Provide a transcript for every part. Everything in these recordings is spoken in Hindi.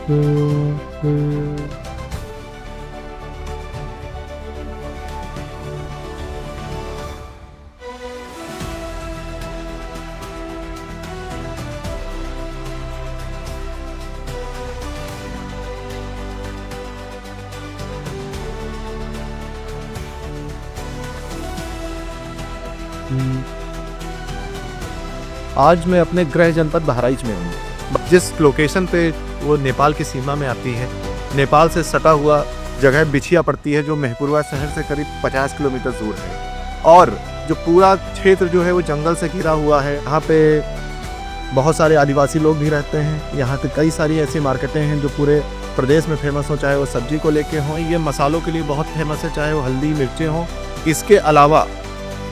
आज मैं अपने गृह जनपद बहराइच में हूँ। जिस लोकेशन पे वो नेपाल की सीमा में आती है, नेपाल से सटा हुआ जगह बिछिया पड़ती है, जो महपुरवा शहर से करीब 50 किलोमीटर दूर है। और जो पूरा क्षेत्र जो है वो जंगल से घिरा हुआ है। यहाँ पे बहुत सारे आदिवासी लोग भी रहते हैं। यहाँ पे कई सारी ऐसी मार्केटें हैं जो पूरे प्रदेश में फेमस हो, चाहे वो सब्जी को लेके हों, ये मसालों के लिए बहुत फेमस है, चाहे वो हल्दी मिर्चें हों। इसके अलावा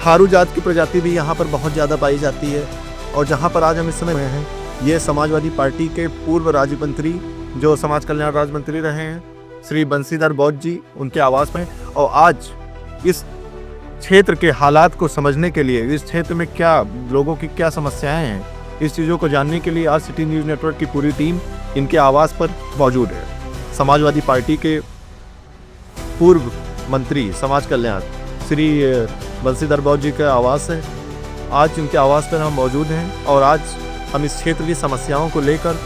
थारू जात की प्रजाति भी यहाँ पर बहुत ज़्यादा पाई जाती है। और जहाँ पर आज हम इस समय हैं, ये समाजवादी पार्टी के पूर्व राज्य मंत्री, जो समाज कल्याण राज्य मंत्री रहे हैं, श्री बंसीधर बौद्ध जी, उनके आवास में। और आज इस क्षेत्र के हालात को समझने के लिए, इस क्षेत्र में क्या लोगों की क्या समस्याएं हैं, इस चीज़ों को जानने के लिए आज सिटी न्यूज़ नेटवर्क की पूरी टीम इनके आवास पर मौजूद है। समाजवादी पार्टी के पूर्व मंत्री समाज कल्याण श्री बंसीधर बौद्ध जी का आवास है। आज उनके आवास पर हम मौजूद हैं और आज हम इस क्षेत्र की समस्याओं को लेकर,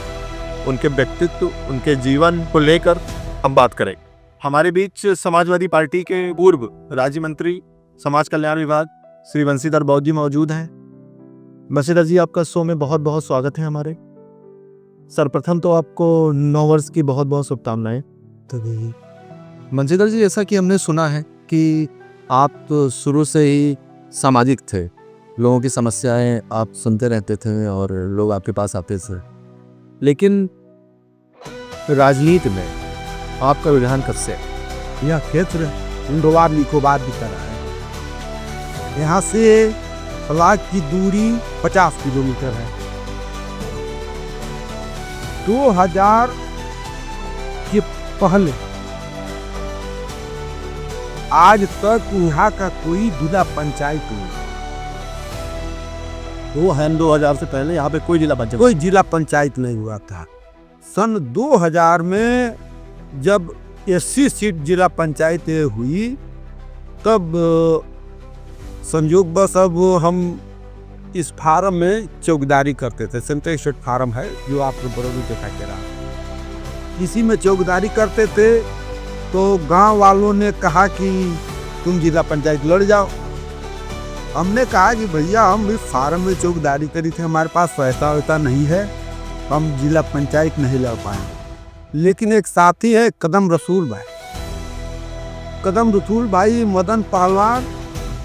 उनके व्यक्तित्व, उनके जीवन को लेकर हम बात करेंगे। हमारे बीच समाजवादी पार्टी के पूर्व राज्य मंत्री समाज कल्याण विभाग श्री बंसीधर बौद्ध जी मौजूद हैं। बंसीधर जी, आपका शो में बहुत बहुत स्वागत है हमारे। सर्वप्रथम तो आपको नव वर्ष की बहुत बहुत शुभकामनाएं। तो बंसीधर जी, जैसा कि हमने सुना है कि आप तो शुरू से ही सामाजिक थे, लोगों की समस्याएं आप सुनते रहते थे और लोग आपके पास आते थे, लेकिन राजनीति में आपका रुझान कब से? यह क्षेत्र अंडमान निकोबार की तरह है। यहाँ से फ्लाइट की दूरी 50 किलोमीटर है। 2000 के पहले आज तक यहाँ का कोई जिला पंचायत नहीं। 2000 से पहले यहाँ पे कोई जिला पंचायत नहीं हुआ था। सन 2000 में जब 80 सीट जिला पंचायत हुई, तब संयोगवश अब हम इस फार्म में चौकीदारी करते थे। सेंट्रल स्टेट फार्म है जो आपको बरोबर दिखाई दे रहा है। इसी में चौकीदारी करते थे। तो गांव वालों ने कहा कि तुम जिला पंचायत लड़ जाओ। हमने कहा कि भैया, हम इस फार्म में चौकीदारी करी थे, हमारे पास पैसा वैसा नहीं है, हम जिला पंचायत नहीं लड़ पाए। लेकिन एक साथी है कदम रसूल भाई, मदन पहलवान,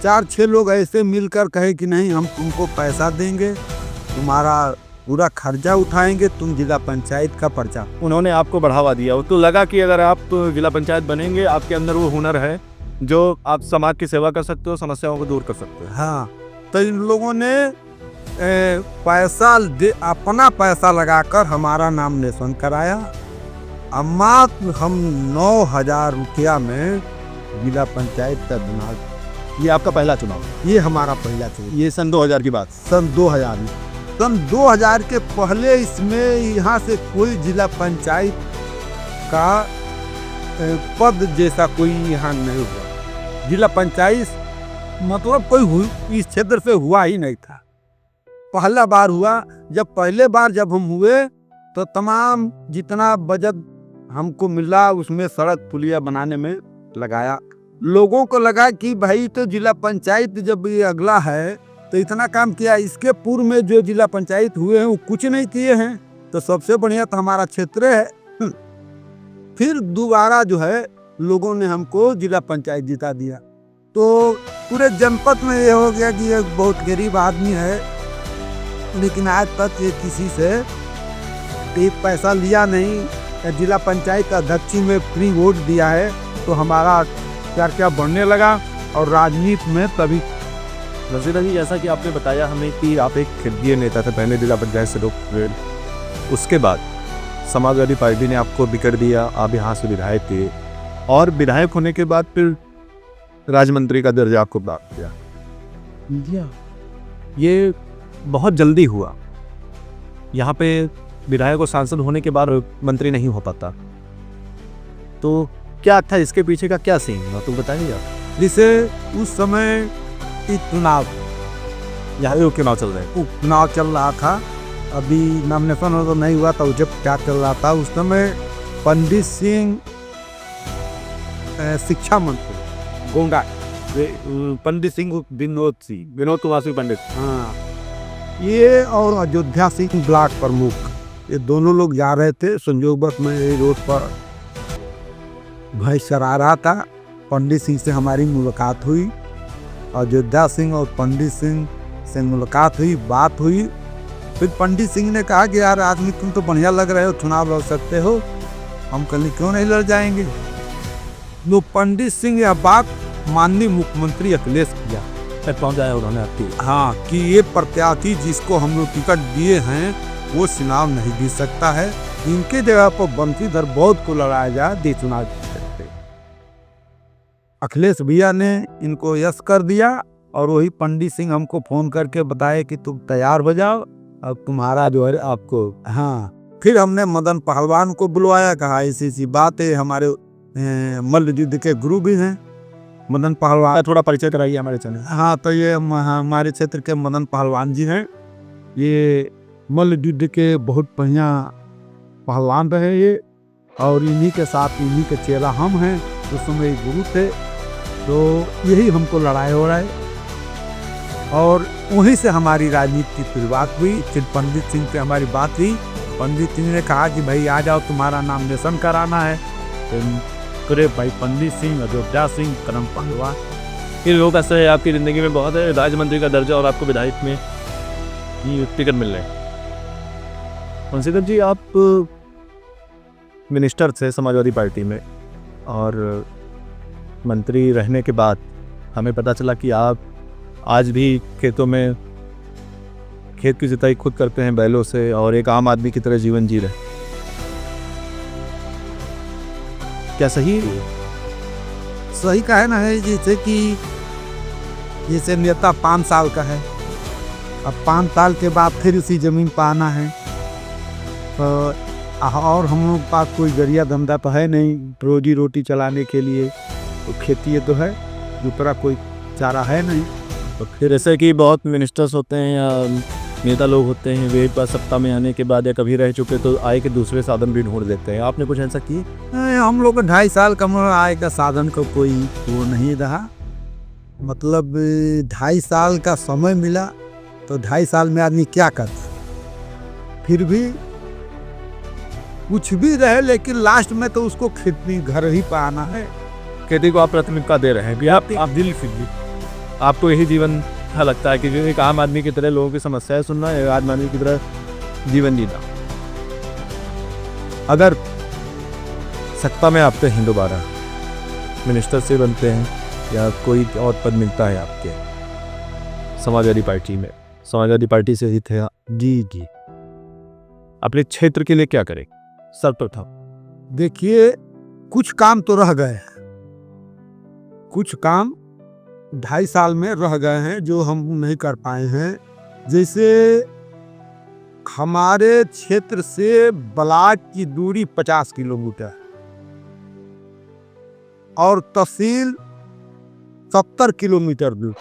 4-6 लोग ऐसे मिलकर कहे कि नहीं, हम तुमको पैसा देंगे, तुम्हारा पूरा खर्चा उठाएंगे, तुम जिला पंचायत का पर्चा। उन्होंने आपको बढ़ावा दिया। तो लगा कि अगर आप जिला पंचायत बनेंगे, आपके अंदर वो हुनर है जो आप समाज की सेवा कर सकते हो, समस्याओं को दूर कर सकते हो। हाँ, तो इन लोगों ने अपना पैसा लगाकर हमारा नामिनेशन कराया। मात्र हम 9000 रुपया में जिला पंचायत का चुनाव। ये आपका पहला चुनाव? ये हमारा पहला चुनाव। ये सन 2000 की बात? सन 2000 में। सन 2000 के पहले इसमें यहाँ से कोई जिला पंचायत का पद जैसा कोई यहाँ नहीं हुआ। जिला पंचायत मतलब कोई इस क्षेत्र से हुआ ही नहीं था। पहला बार हुआ। पहले बार जब हम हुए तो तमाम जितना बजट हमको मिला उसमें सड़क पुलिया बनाने में लगाया। लोगों को लगा कि भाई, तो जिला पंचायत जब ये अगला है तो इतना काम किया। इसके पूर्व में जो जिला पंचायत हुए हैं वो कुछ नहीं किए हैं, तो सबसे बढ़िया तो हमारा क्षेत्र है। फिर दोबारा जो है लोगों ने हमको जिला पंचायत जिता दिया। तो पूरे जनपद में ये हो गया कि एक बहुत गरीब आदमी है, लेकिन आज तक ये किसी से एक पैसा लिया नहीं। जिला पंचायत का अध्यक्ष में फ्री वोट दिया है, तो हमारा क्या बढ़ने लगा। और राजनीति में तभी बंसीधर जी, जैसा कि आपने बताया हमें कि आप एक खिड़की नेता थे, पहले जिला पंचायत से लोग, उसके बाद समाजवादी पार्टी ने आपको बिगड़ दिया, आप यहाँ से विधायक थे, और विधायक होने के बाद फिर राज्य मंत्री का दर्जा आपको प्राप्त किया। ये बहुत जल्दी हुआ। यहाँ पे विधायक और सांसद होने के बाद मंत्री नहीं हो पाता। तो क्या था इसके पीछे का, क्या सीन हुआ, तो बताइए आप। जैसे उस समय ये चुनाव यहाँ पे चुनाव चल रहे हैं। चुनाव चल रहा था, अभी नॉमिनेशन तो नहीं हुआ था, जब क्या चल रहा था उस समय पंडित सिंह शिक्षा मंत्री गोंडा, पंडित सिंह विनोद कुमार सिंह पंडित, हाँ, ये और अयोध्या सिंह ब्लॉक प्रमुख, ये दोनों लोग जा रहे थे। संयोगवश में ये रोड पर भैंस चरा रहा था। पंडित सिंह से हमारी मुलाकात हुई, अयोध्या सिंह और पंडित सिंह से मुलाकात हुई, बात हुई। फिर पंडित सिंह ने कहा कि यार आदमी तुम तो बढ़िया लग रहे हो, चुनाव लड़ सकते हो। हम कल क्यों नहीं लड़ जाएंगे। तो पंडित सिंह यह बात माननीय मुख्यमंत्री अखिलेश किया तक पहुँचाया उन्होंने आपकी। हाँ, कि ये प्रत्याशी जिसको हम लोग टिकट दिए हैं वो चुनाव नहीं जीत सकता है, इनके जगह पर बंशीधर बौद्ध को लड़ाया जाए, दे चुनाव जीत सकते। अखिलेश भैया ने इनको यस कर दिया और वही पंडित सिंह हमको फोन करके बताए कि तुम तैयार हो जाओ, अब तुम्हारा जो है आपको। हाँ, फिर हमने मदन पहलवान को बुलवाया, कहा ऐसी बात है, हमारे मल्ल युद्ध के गुरु भी हैं मदन पहलवान, थोड़ा परिचय कराइए हमारे चैनल। हाँ, तो ये हमारे क्षेत्र के मदन पहलवान जी हैं, ये मल्ल युद्ध के बहुत बढ़िया पहलवान रहे ये, और इन्हीं के साथ इन्हीं के चेला हम हैं, उस समय गुरु थे। तो यही हमको लड़ाई हो रहा है और वहीं से हमारी राजनीति की शुरुआत हुई। फिर पंडित सिंह से हमारी बात हुई, पंडित सिंह ने कहा कि भाई आ जाओ, तुम्हारा नॉमिनेशन कराना है। अरे भाई, पंडित सिंह, अयोध्या सिंह, करम पहलवान, ये लोग ऐसे है आपकी ज़िंदगी में बहुत है। राज्य मंत्री का दर्जा और आपको विधायक में ये टिकट मिल रहे हैं। बंशीधर जी, आप मिनिस्टर थे समाजवादी पार्टी में और मंत्री रहने के बाद हमें पता चला कि आप आज भी खेतों में खेत की जुताई खुद करते हैं बैलों से और एक आम आदमी की तरह जीवन जी रहे। क्या सही सही का है ना, है जैसे कि जैसे नेता 5 साल का है, अब 5 साल के बाद फिर उसी जमीन पर आना है, तो और हम लोग के पास कोई जरिया धंधा तो है नहीं रोजी रोटी चलाने के लिए, तो खेती तो है, दूसरा कोई चारा है नहीं। तो फिर ऐसे कि बहुत मिनिस्टर्स होते हैं या नेता लोग होते हैं, वे पास सत्ता में आने के बाद या कभी रह चुके तो आय के दूसरे साधन भी ढूंढ देते हैं। आपने कुछ ऐसा किया? हम लोग को 2.5 साल कम आय का साधन का कोई वो नहीं रहा, मतलब 2.5 साल का समय मिला तो 2.5 साल में आदमी क्या करता। फिर भी कुछ भी रहे, लेकिन लास्ट में तो उसको खेती घर ही पर आना है। खेती को आप प्राथमिकता दे रहे हैं भी आप दिल फिर भी आपको यही जीवन लगता है कि एक आम आदमी की तरह लोगों की समस्याएं सुनना, एक आम आदमी की तरह जीवन जीना। अगर सत्ता में आते हैं दोबारा, मिनिस्टर से बनते हैं या कोई और पद मिलता है आपके समाजवादी पार्टी में, समाजवादी पार्टी से ही थे जी जी, अपने क्षेत्र के लिए क्या करें? सर्वप्रथम देखिए, कुछ काम तो रह गए, कुछ काम 2.5 साल में रह गए हैं जो हम नहीं कर पाए हैं। जैसे हमारे क्षेत्र से ब्लॉक की दूरी 50 किलोमीटर और तहसील 70 किलोमीटर दूर।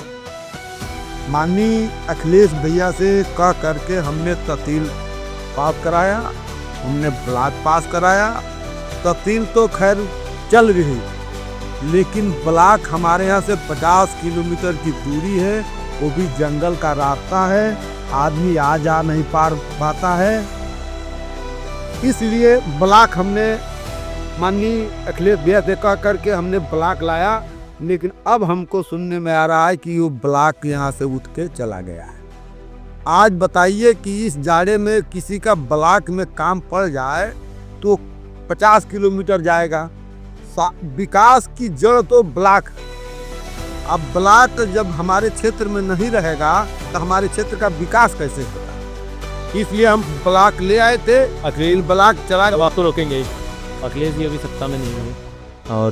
माननीय अखिलेश भैया से कह करके हमने तहसील पास कराया, हमने ब्लॉक पास कराया। तहसील तो खैर चल रही, लेकिन ब्लॉक हमारे यहाँ से 50 किलोमीटर की दूरी है, वो भी जंगल का रास्ता है, आदमी आ जा नहीं पाता है। इसलिए ब्लॉक हमने माननीय अखिलेश भैया से कह करके हमने ब्लॉक लाया, लेकिन अब हमको सुनने में आ रहा है कि वो ब्लॉक यहाँ से उठ के चला गया है। आज बताइए कि इस जाड़े में किसी का ब्लॉक में काम पड़ जाए तो 50 किलोमीटर जाएगा। विकास की जड़ तो ब्लॉक। अब ब्लॉक जब हमारे क्षेत्र में नहीं रहेगा तो हमारे क्षेत्र का विकास कैसे होगा? इसलिए हम ब्लॉक ले आए थे। अखिलेश ब्लॉक चला, आप तो रोकेंगे, अखिलेश जी अभी सत्ता में नहीं है और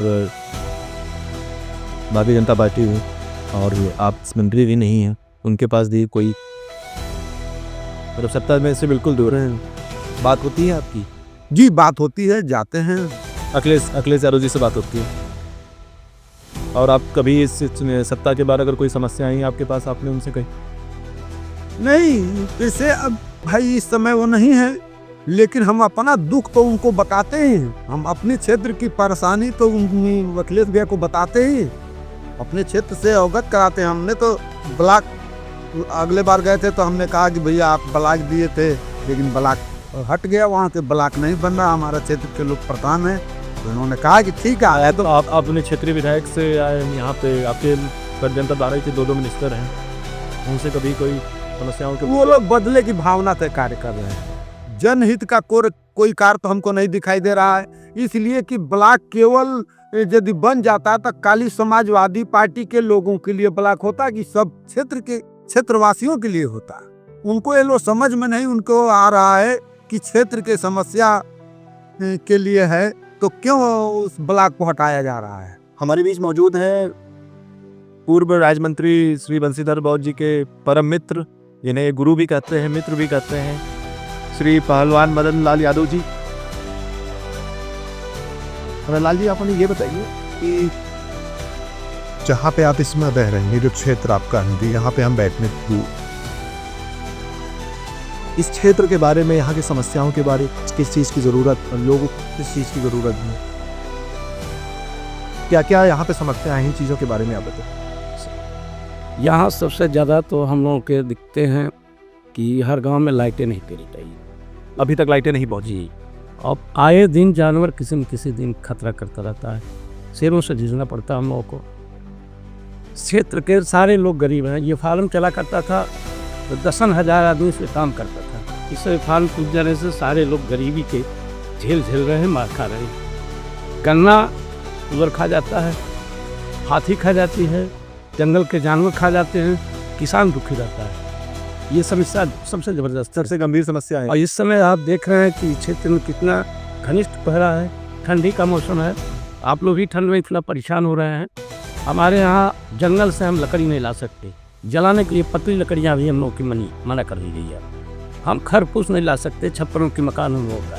भारतीय जनता पार्टी हुई और आप मंत्री भी नहीं हैं, उनके पास भी कोई मतलब सत्ता में से बिल्कुल दूर हैं। बात होती है आपकी? जी बात होती है, जाते हैं। अखिलेश यादव जी से बात होती है? और आप कभी इस सत्ता के बाद अगर कोई समस्या आई आपके पास, आपने उनसे कही? नहीं, जैसे अब भाई इस समय वो नहीं है, लेकिन हम अपना दुख तो उनको बताते हैं। हम अपने क्षेत्र की परेशानी तो अखिलेश भैया को बताते ही, अपने क्षेत्र से अवगत कराते हैं। हमने तो ब्लॉक अगले बार गए थे तो हमने कहा कि भैया आप ब्लॉक दिए थे, लेकिन ब्लॉक हट गया, वहाँ से ब्लॉक नहीं बन रहा, हमारा क्षेत्र के लोग परेशान हैं। तो उन्होंने कहा कि ठीक है आया। तो आप अपने क्षेत्रीय विधायक से यहाँ पे आपके जनता बारह के 2 मिनिस्टर हैं, उनसे कभी कोई समस्याओं के? वो लोग बदले की भावना से कार्य कर रहे हैं। जनहित का कोई कार्य तो हमको नहीं दिखाई दे रहा है, इसलिए कि ब्लॉक केवल यदि बन जाता तो काली समाजवादी पार्टी के लोगों के लिए ब्लॉक होता कि सब क्षेत्र के क्षेत्रवासियों के लिए होता। उनको ये लोग समझ में नहीं, उनको आ रहा है कि क्षेत्र के समस्या के लिए है तो क्यों उस ब्लॉक को हटाया जा रहा है। हमारे बीच मौजूद हैं पूर्व राज्य मंत्री श्री बंशीधर बौद्ध जी के परम मित्र, जिन्हें गुरु भी कहते हैं, मित्र भी कहते हैं, श्री पहलवान मदन लाल यादव जी। मदन लाल जी, आप हमें ये बताइए कि जहाँ पे आप इसमें रह रहे हैं, जो क्षेत्र आपका हिंदी, यहाँ पे हम बैठने इस क्षेत्र के बारे में, यहाँ की समस्याओं के बारे में, किस चीज़ की ज़रूरत, लोगों को किस चीज़ की ज़रूरत है, क्या क्या यहाँ पे समस्या है, इन चीज़ों के बारे में आप बताएं। यहाँ सबसे ज़्यादा तो हम लोगों के दिखते हैं कि हर गांव में लाइटें नहीं पड़ी चाहिए। अभी तक लाइटें नहीं पहुँची। अब आए दिन जानवर किसी न किसी दिन खतरा करता रहता है, शेरों से जूझना पड़ता है हम लोगों को। क्षेत्र के सारे लोग गरीब हैं। ये फार्म चला करता था तो 10,000 आदमी से काम करता था। इस फार्म टूट जाने से सारे लोग गरीबी के झेल रहे हैं, मार खा रहे हैं। गन्ना उधर खा जाता है, हाथी खा जाती है, जंगल के जानवर खा जाते हैं, किसान दुखी रहता है। ये समस्या सबसे ज़बरदस्त, सबसे गंभीर समस्या है। और इस समय आप देख रहे हैं कि क्षेत्र में कितना घनिष्ठ पहरा है, ठंडी का मौसम है, आप लोग भी ठंड में इतना परेशान हो रहे हैं। हमारे यहाँ जंगल से हम लकड़ी नहीं ला सकते, जलाने के लिए पतली लकड़ियाँ भी हम लोग की मना कर दी गई है। हम खरपूस नहीं ला सकते, छप्परों के मकान हम लोग का।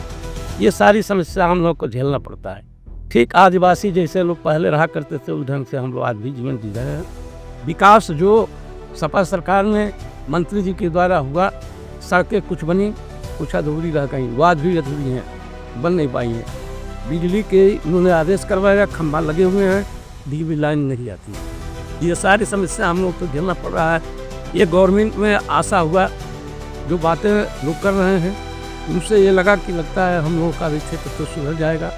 ये सारी समस्या हम लोग को झेलना पड़ता है। ठीक आदिवासी जैसे लोग पहले रहा करते थे उस ढंग से हम लोग आज भी जीवन जी रहे हैं। विकास जो सपा सरकार में मंत्री जी के द्वारा हुआ, सड़कें कुछ बनी, कुछ अधूरी रह गई, वो आज भी अधूरी हैं, बन नहीं पाई हैं। बिजली के उन्होंने आदेश करवाया, खंभा लगे हुए हैं, बिजली लाइन नहीं आती। ये सारी समस्या हम लोग को झेलना पड़ रहा है। ये गवर्नमेंट में आशा हुआ, जो बातें लोग कर रहे हैं उनसे ये लगता है हम लोगों का भी क्षेत्र तो सुधर जाएगा।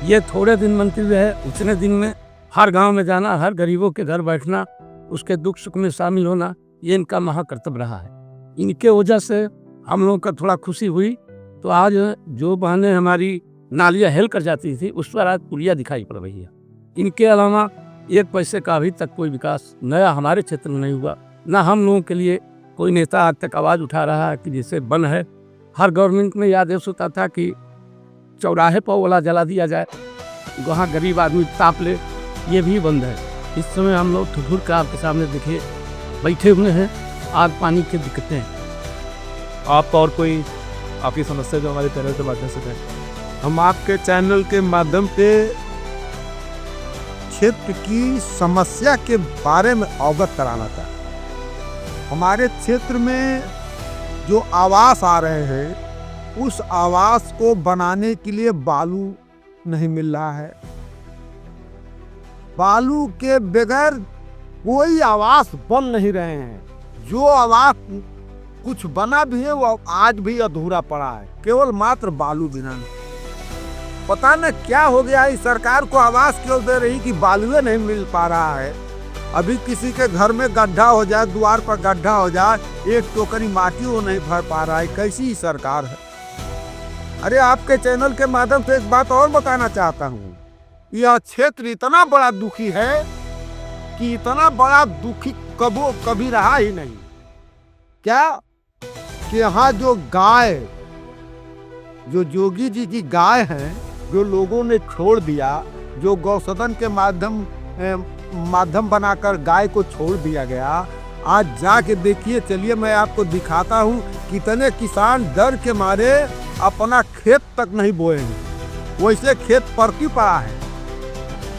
ये थोड़े दिन मंत्री रहे, उतने दिन में हर गांव में जाना, हर गरीबों के घर बैठना, उसके दुख सुख में शामिल होना, ये इनका महाकर्तव्य रहा है। इनके वजह से हम लोगों का थोड़ा खुशी हुई। तो आज जो बहनें हमारी नालियाँ हेल कर जाती थी, उस पर आज पुलिया दिखाई पड़ रही है। इनके अलावा 1 पैसे का अभी तक कोई विकास नया हमारे क्षेत्र में नहीं हुआ। ना हम लोगों के लिए कोई नेता आज तक आवाज़ उठा रहा है कि जैसे बन है। हर गवर्नमेंट में यह आदेश होता था कि चौराहे पर ओला जला दिया जाए, वहाँ गरीब आदमी ताप ले, ये भी बंद है। इस समय हम लोग ठुठुर का आपके सामने दिखे बैठे हुए हैं, आग पानी की दिक्कतें हैं। आप और कोई आपकी समस्या जो हमारे चैनल से बांटने से कहें? हम आपके चैनल के माध्यम से क्षेत्र की समस्या के बारे में अवगत कराना चाहते हैं। हमारे क्षेत्र में जो आवास आ रहे हैं, उस आवास को बनाने के लिए बालू नहीं मिल रहा है। बालू के बगैर कोई आवास बन नहीं रहे हैं। जो आवास कुछ बना भी है वो आज भी अधूरा पड़ा है, केवल मात्र बालू बिना। पता न क्या हो गया, इस सरकार को आवास क्यों दे रही कि बालुए नहीं मिल पा रहा है। अभी किसी के घर में गड्ढा हो जाए, द्वार पर गड्ढा हो जाए, 1 टोकरी माटी वो नहीं भर पा रहा है। कैसी सरकार है। अरे आपके चैनल के माध्यम से एक बात और बताना चाहता हूँ, यह क्षेत्र इतना बड़ा दुखी है कि इतना बड़ा दुखी कभी रहा ही नहीं। क्या कि यहाँ जो गाय, जो जोगी जी की गाय है, जो लोगों ने छोड़ दिया, जो गौसदन के माध्यम बनाकर गाय को छोड़ दिया गया, आज जाके देखिए, चलिए मैं आपको दिखाता हूँ कितने किसान डर के मारे अपना खेत तक नहीं बोएंगे, वैसे खेत परती पड़ा है।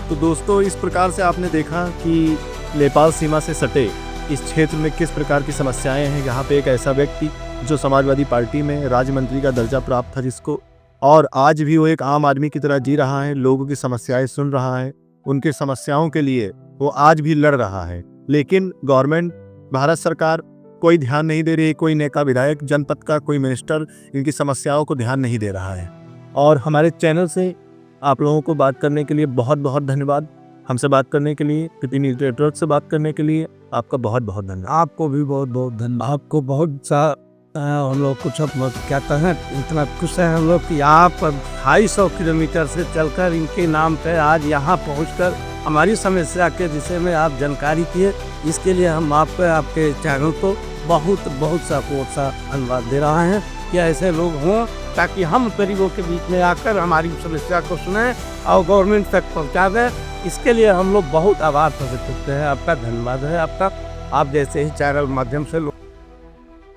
तो दोस्तों, इस प्रकार से आपने देखा कि नेपाल सीमा से सटे इस क्षेत्र में किस प्रकार की समस्याएं हैं। यहाँ पे एक ऐसा व्यक्ति जो समाजवादी पार्टी में राज्य मंत्री का दर्जा प्राप्त था, जिसको और आज भी वो एक आम आदमी की तरह जी रहा है, लोगों की समस्याएं सुन रहा है, उनकी समस्याओं के लिए वो आज भी लड़ रहा है। लेकिन गवर्नमेंट, भारत सरकार कोई ध्यान नहीं दे रही है, कोई नेता विधायक जनपद का कोई मिनिस्टर इनकी समस्याओं को ध्यान नहीं दे रहा है। और हमारे चैनल से आप लोगों को बात करने के लिए बहुत बहुत धन्यवाद। हमसे बात करने के लिए, पीपी न्यूज़ नेटवर्क से बात करने के लिए आपका बहुत बहुत धन्यवाद। आपको भी बहुत बहुत धन्यवाद। आपको बहुत सा हम लोग कुछ कहते हैं, इतना खुश है हम लोग कि यहाँ पर 250 किलोमीटर से चलकर इनके नाम पे आज यहाँ पहुँचकर हमारी समस्या के विषय में आप जानकारी किए। इसके लिए हम आपके चैनल को बहुत बहुत सा धन्यवाद दे रहा है कि ऐसे लोग हों, ताकि हम गरीबों के बीच में आकर हमारी समस्या को सुने और गवर्नमेंट तक पहुँचा दें। इसके लिए हम लोग बहुत आभार प्रकट करते हैं। आपका धन्यवाद है। आपका आप जैसे ही चैनल माध्यम से लोग